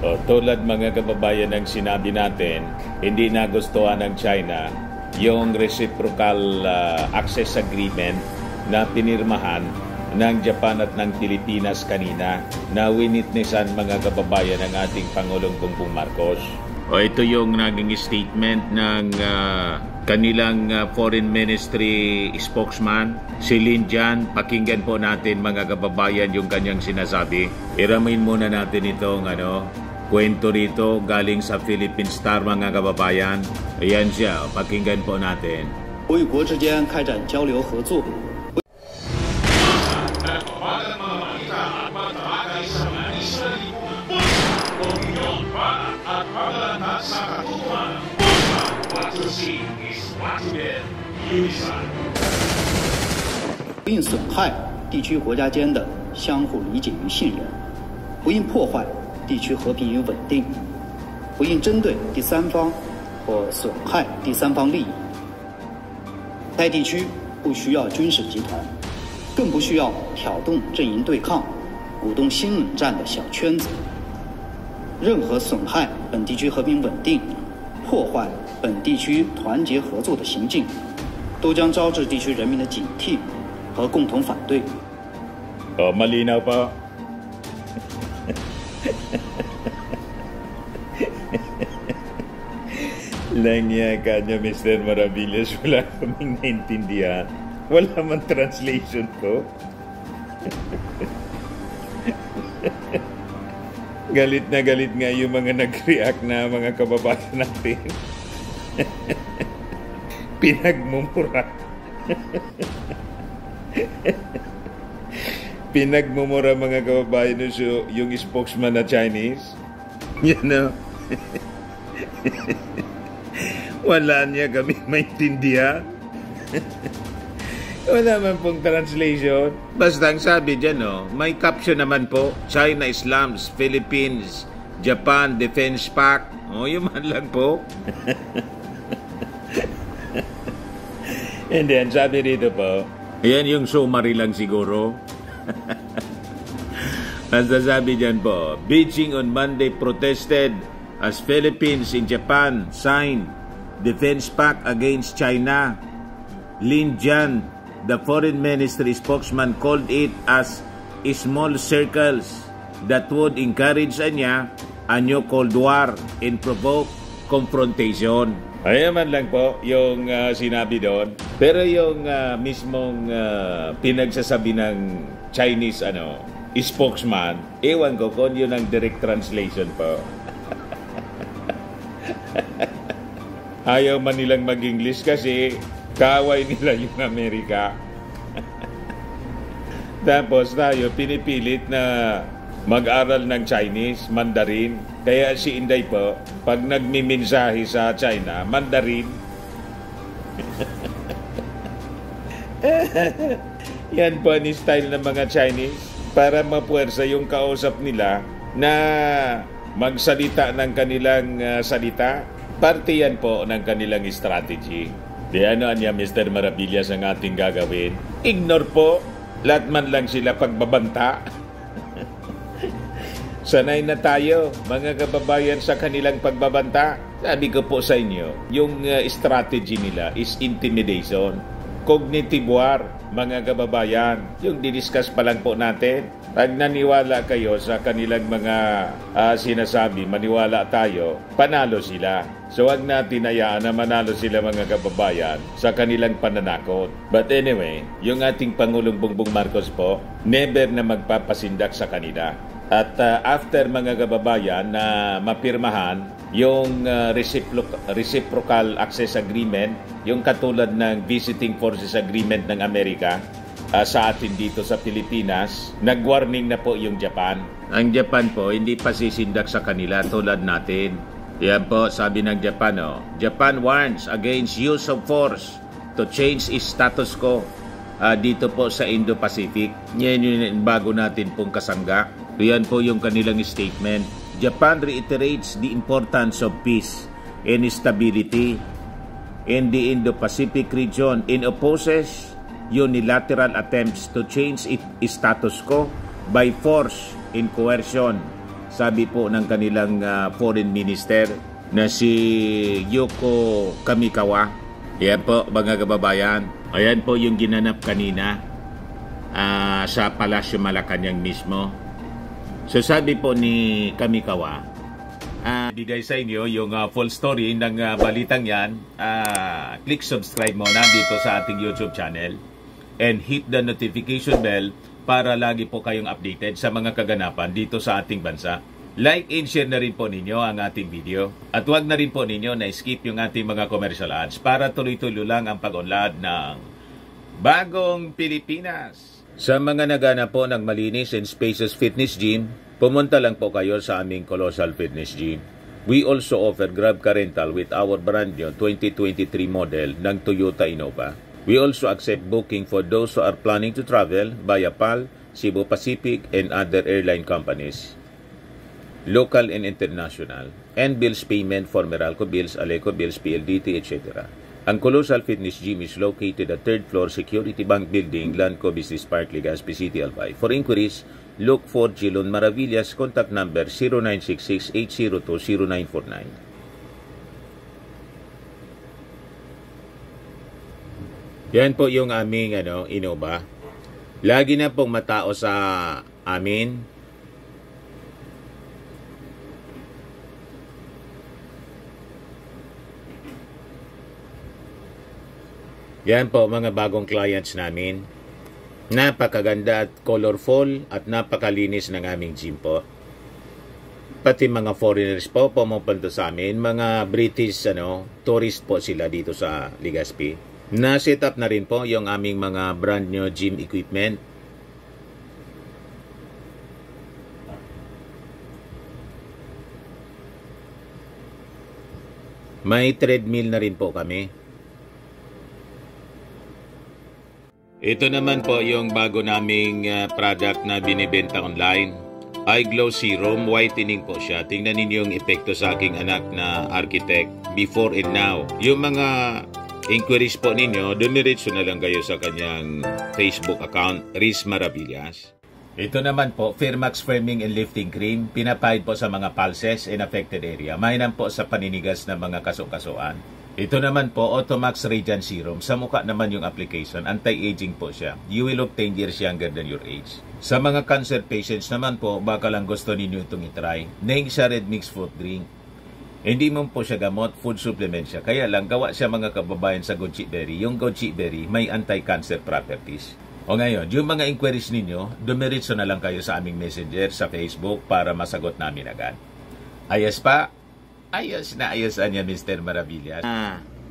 O, tulad mga kababayan ng sinabi natin, hindi nagustuhan ng China yung reciprocal access agreement na pinirmahan ng Japan at ng Pilipinas kanina na winitnessan mga kababayan ng ating Pangulong Bongbong Marcos. O, ito yung naging statement ng kanilang Foreign Ministry spokesman, si Lin Jian. Pakinggan po natin mga kababayan yung kanyang sinasabi. Iramin muna natin itong kwento rito galing sa Philippine Star mga kababayan. Ayan siya, pakinggan po natin. 国与国之间开展交流合作。 不应损害地区国家间的相互理解与信任，不应破坏地区和平与稳定，不应针对第三方或损害第三方利益。该地区不需要军事集团，更不需要挑动阵营对抗、鼓动新冷战的小圈子。任何损害本地区和平稳定、破坏本地区团结合作的行径，都将招致地区人民的警惕和共同反对。malinaw pa. Langya ka niya, Mr. Maravillas. Wala kaming naintindihan. Wala man translation ko. Galit na galit nga yung mga nag-react na mga kababayan natin. Pinagmumura. Pinagmumura mga kababayan yung spokesman na Chinese. Wala niya kami maintindihan. Wala man pong translation. Basta ang sabi dyan, may caption naman po, China slams Philippines Japan Defense Pact. Yun man lang po. And then sabi dito po, ayan yung summary lang siguro. Basta sabi dyan po, Beijing on Monday protested as Philippines and Japan signed Defense Pact against China. Lin Jian, the Foreign Ministry spokesman, called it as small circles that would encourage a new Cold War and provoke confrontation. Ayan man lang po yung sinabi doon. Pero yung mismong pinagsasabi ng Chinese spokesman, ewan ko kung yun ang direct translation po. Ayaw man nilang mag-English kasi kaaway nila yung Amerika. Tapos tayo pinipilit na mag-aral ng Chinese, Mandarin. Kaya si Inday po, pag nagmimensahe sa China, Mandarin. Yan po ang style ng mga Chinese para mapuwersa yung kausap nila na magsalita ng kanilang salita. Parte yan po ng kanilang strategy. Di niya, Mr. Maravillas, ang ating gagawin? Ignore po. Lahat man lang sila pagbabanta. Sanay na tayo, mga kababayan, sa kanilang pagbabanta. Sabi ko po sa inyo, yung strategy nila is intimidation. Cognitive war, mga kababayan. Yung didiscuss pa lang po natin. Pag naniwala kayo sa kanilang mga sinasabi, maniwala tayo, panalo sila. So wag natin hayaan na manalo sila mga kababayan sa kanilang pananakot. But anyway, yung ating Pangulong Bongbong Marcos po, never na magpapasindak sa kanila. At after mga kababayan na mapirmahan yung reciprocal access agreement, yung katulad ng visiting forces agreement ng Amerika, sa atin dito sa Pilipinas, nag-warning na po yung Japan. Ang Japan po, hindi pa sisindak sa kanila tulad natin. Yan po, sabi ng Japan, Japan warns against use of force to change its status quo dito po sa Indo-Pacific. Yan yung bago natin pong kasangga. Yan po yung kanilang statement. Japan reiterates the importance of peace and stability in the Indo-Pacific region and opposes unilateral attempts to change its status quo by force and coercion, sabi po ng kanilang foreign minister na si Yoko Kamikawa. Ayan po mga kababayan. Ayan po yung ginanap kanina sa Palasyo Malacanang mismo. So sabi po ni Kamikawa, bigay sa inyo yung full story ng balitang yan. Click subscribe muna dito sa ating YouTube channel and hit the notification bell para lagi po kayong updated sa mga kaganapan dito sa ating bansa. Like and share na rin po ninyo ang ating video. At huwag na rin po ninyo na skip yung ating mga commercial ads para tuloy-tuloy lang ang pag-unlad ng Bagong Pilipinas. Sa mga nagana po ng malinis and spacious fitness gym, pumunta lang po kayo sa aming Colossal Fitness Gym. We also offer Grab Car Rental with our brand new 2023 model ng Toyota Innova. We also accept booking for those who are planning to travel via PAL, Cebu Pacific, and other airline companies, local and international, and bills payment for Meralco Bills, Aleco Bills, PLDT, etc. Ang Colossal Fitness Gym is located at 3rd floor Security Bank Building, Lanco Business Park, Legazpi City, Albay. For inquiries, look for Gilon Maravillas. Contact number 0966-802-0949. Yan po yung aming Innova. Lagi na pong matao sa amin. Yan po mga bagong clients namin. Napakaganda at colorful at napakalinis ng aming gym po. Pati mga foreigners po pumupunta sa amin, mga British tourist po sila dito sa Legazpi. Na-set up na rin po yung aming mga brand new gym equipment. May treadmill na rin po kami. Ito naman po yung bago naming product na binibenta online. Eye Glow Serum, whitening po siya. Tingnan ninyo yung epekto sa aking anak na architect before and now. Yung mga inquiries po ninyo, dumiretso na lang kayo sa kanyang Facebook account, Riz Maravillas. Ito naman po, Firmax Firming and Lifting Cream, pinapahid po sa mga pulses in affected area. Mainam po sa paninigas ng mga kaso-kasuan. Ito naman po, Automax Radiant Serum. Sa mukha naman yung application, anti-aging po siya. You will look 10 years younger than your age. Sa mga cancer patients naman po, baka lang gusto ninyo itong itry. Neng siya red mixed fruit drink. Hindi mo po siya gamot, food supplement siya. Kaya lang, gawa siya mga kababayan sa goji berry. Yung goji berry may anti-cancer properties. O ngayon, yung mga inquiries ninyo, dumiretso na lang kayo sa aming messenger sa Facebook para masagot namin agad. Ayos pa? Ayos na ayos niya, Mr. Maravillas.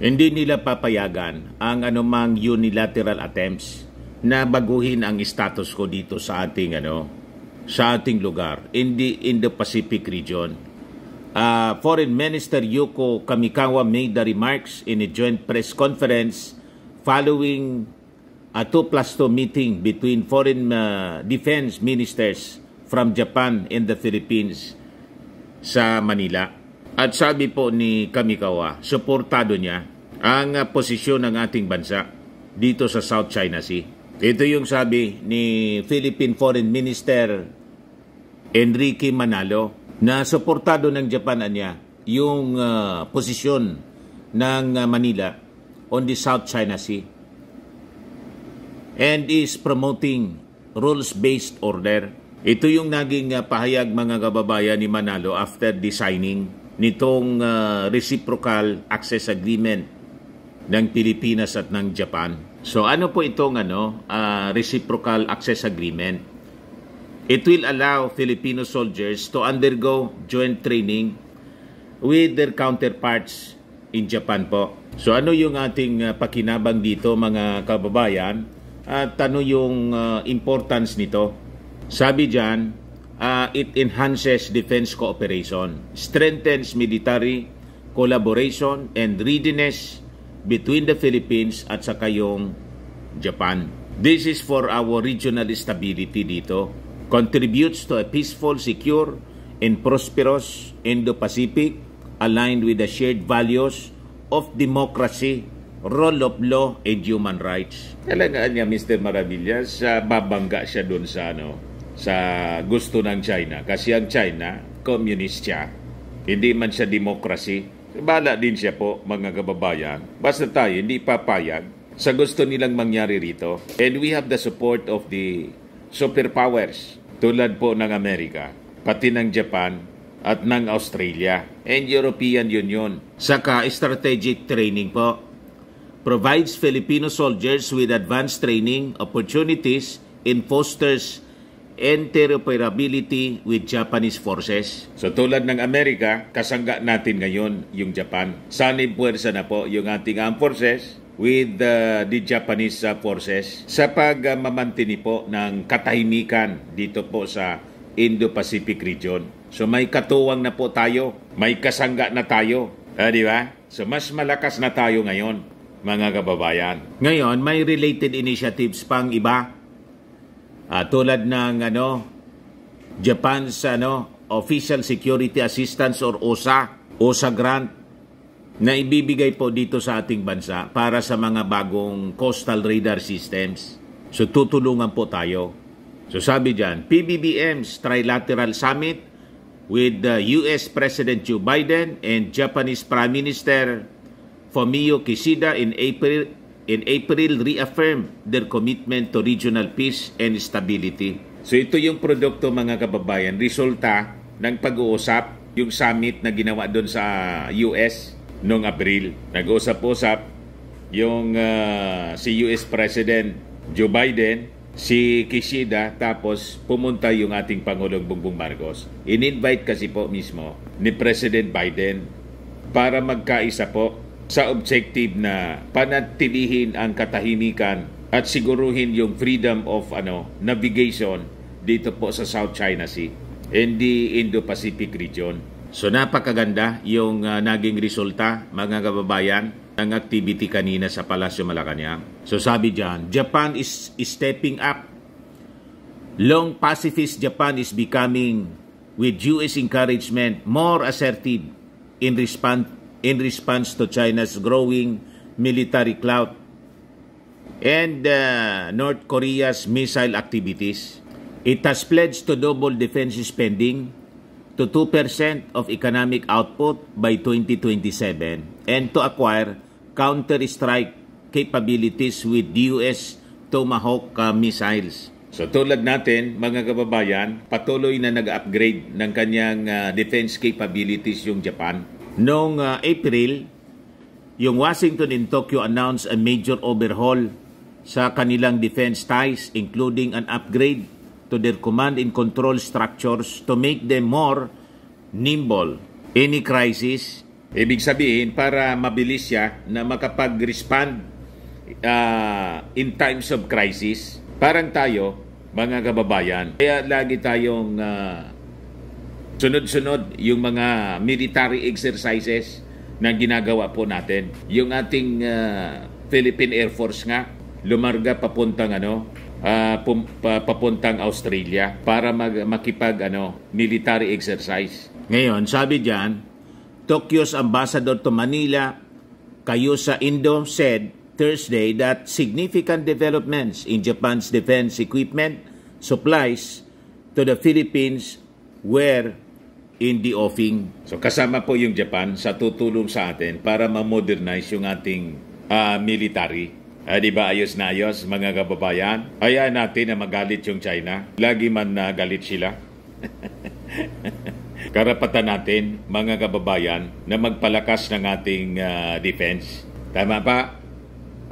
Hindi nila papayagan ang anumang unilateral attempts na baguhin ang status ko dito sa ating sa ating lugar in the Pacific region. Foreign Minister Yoko Kamikawa made the remarks in a joint press conference following a 2+2 meeting between foreign defense ministers from Japan and the Philippines sa Manila. At sabi po ni Kamikawa, suportado niya ang posisyon ng ating bansa dito sa South China Sea. Ito yung sabi ni Philippine Foreign Minister Enrique Manalo, na suportado ng Japan niya yung posisyon ng Manila on the South China Sea and is promoting rules-based order. Ito yung naging pahayag mga kababayan ni Manalo after the signing nitong reciprocal access agreement ng Pilipinas at ng Japan. So ano po itong reciprocal access agreement? It will allow Filipino soldiers to undergo joint training with their counterparts in Japan po. So ano yung ating pakinabang dito mga kababayan at ano yung importance nito? Sabi dyan, it enhances defense cooperation, strengthens military collaboration and readiness between the Philippines at saka yung Japan. This is for our regional stability dito. Contributes to a peaceful, secure, and prosperous Indo-Pacific aligned with the shared values of democracy, rule of law, and human rights. Talagaan niya, Mr. Maravillas, babangga siya dun sa, sa gusto ng China. Kasi ang China, communist siya, hindi man siya democracy, bahala din siya po, mga kababayan. Basta tayo hindi papayag sa gusto nilang mangyari rito. And we have the support of the superpowers tulad po ng Amerika, pati ng Japan at ng Australia and European Union. Saka strategic training po. Provides Filipino soldiers with advanced training opportunities and fosters interoperability with Japanese forces. So tulad ng Amerika, kasangga natin ngayon yung Japan. Sanib puwersa na po yung ating armed forces with the Japanese forces sa pagmamantini po ng katahimikan dito po sa Indo-Pacific region. So may katuwang na po tayo, may kasangga na tayo, di ba? So mas malakas na tayo ngayon, mga kababayan. Ngayon, may related initiatives pang iba. Tulad ng Japan's Official Security Assistance or OSA grant na ibibigay po dito sa ating bansa para sa mga bagong coastal radar systems. So tutulungan po tayo. So sabi diyan, PBBM's Trilateral Summit with the US President Joe Biden and Japanese Prime Minister Fumio Kishida in April reaffirmed their commitment to regional peace and stability. So ito yung produkto, mga kababayan, resulta ng pag-uusap, yung summit na ginawa doon sa US noong April. Nag-usap-usap yung si US President Joe Biden, si Kishida, tapos pumunta yung ating Pangulong Bongbong Marcos. In-invite kasi po mismo ni President Biden para magkaisa po sa objective na panatilihin ang katahimikan at siguruhin yung freedom of navigation dito po sa South China Sea and the Indo-Pacific region. So napakaganda yung naging resulta, mga kababayan, ng activity kanina sa Palasyo Malacanang. So sabi diyan, Japan is stepping up. Long pacifist Japan is becoming, with US encouragement, more assertive in response to China's growing military clout and North Korea's missile activities. It has pledged to double defense spending to 2% of economic output by 2027 and to acquire counter-strike capabilities with US Tomahawk missiles. So tulad natin, mga kababayan, patuloy na nag-upgrade ng kanyang defense capabilities yung Japan. Noong April, yung Washington and Tokyo announced a major overhaul sa kanilang defense ties, including an upgrade to their command and control structures to make them more nimble. Any crisis, ibig sabihin, para mabilis siya na makapag-respond in times of crisis. Parang tayo, mga kababayan, kaya lagi tayong sunod-sunod yung mga military exercises na ginagawa po natin. Yung ating Philippine Air Force nga, lumarga papuntang papuntang Australia para makipag military exercise. Ngayon, sabi diyan, Tokyo's ambassador to Manila, Kayusa Indo, said Thursday that significant developments in Japan's defense equipment supplies to the Philippines were in the offing. So kasama po yung Japan sa tutulong sa atin para ma-modernize yung ating military. Di ba ayos na ayos, mga kababayan? Hayaan natin na magalit yung China. Lagi man galit sila. Karapatan natin, mga kababayan, na magpalakas ng ating defense. Tama pa?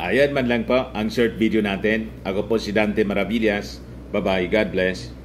Ayan man lang po ang short video natin. Ako po si Dante Maravillas. Bye-bye. God bless.